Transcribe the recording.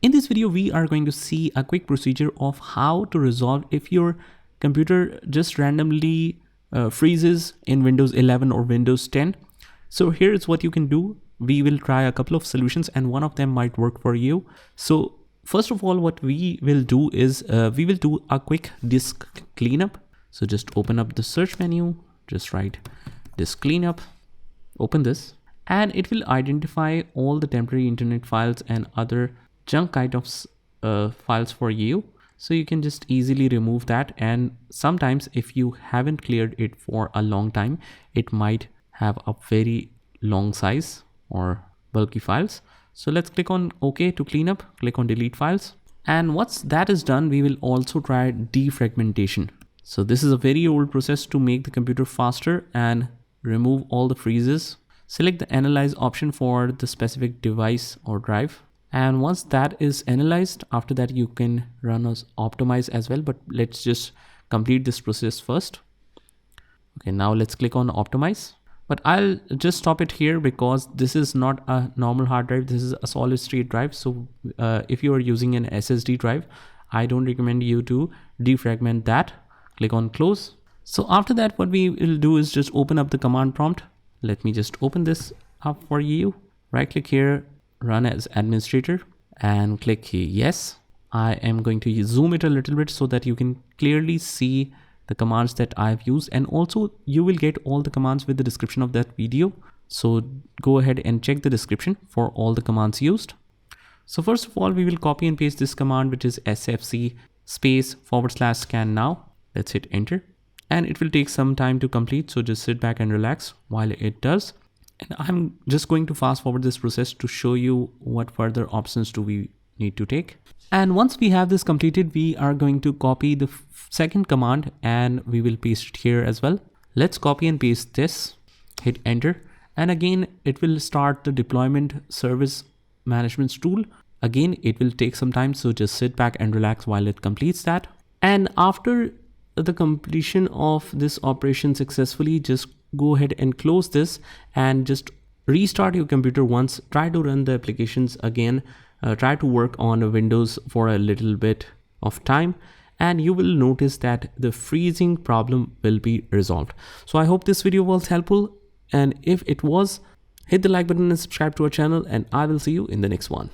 In this video, we are going to see a quick procedure of how to resolve if your computer just randomly freezes in Windows 11 or Windows 10. So here's what you can do. We will try a couple of solutions and one of them might work for you. So first of all, what we will do is we will do a quick disk cleanup. So just open up the search menu, just write disk cleanup, open this, and it will identify all the temporary internet files and other junk items files for you. So you can just easily remove that, and sometimes if you haven't cleared it for a long time, it might have a very long size or bulky files. So let's click on OK to clean up, click on delete files. And once that is done, we will also try defragmentation. So this is a very old process to make the computer faster and remove all the freezes. Select the analyze option for the specific device or drive. And once that is analyzed, after that you can run as optimize as well, but let's just complete this process first. Okay, now let's click on optimize, but I'll just stop it here because this is not a normal hard drive. This is a solid state drive. So if you are using an SSD drive, I don't recommend you to defragment that. Click on close. So after that, what we will do is just open up the command prompt. Let me just open this up for you. Right click here, run as administrator, and click here yes. I am going to zoom it a little bit so that you can clearly see the commands that I've used, and also you will get all the commands with the description of that video. So go ahead and check the description for all the commands used. So first of all, we will copy and paste this command, which is SFC space / scannow. Let's hit enter, and it will take some time to complete. So just sit back and relax while it does. And I'm just going to fast forward this process to show you what further options do we need to take. And once we have this completed, we are going to copy the second command and we will paste it here as well. Let's copy and paste this, hit enter. And again, it will start the deployment service management tool. Again, it will take some time. So just sit back and relax while it completes that. And after the completion of this operation successfully, just go ahead and close this and just restart your computer once. Try to run the applications again. Try to work on Windows for a little bit of time, and you will notice that the freezing problem will be resolved. So I hope this video was helpful, and if it was, hit the like button and subscribe to our channel, and I will see you in the next one.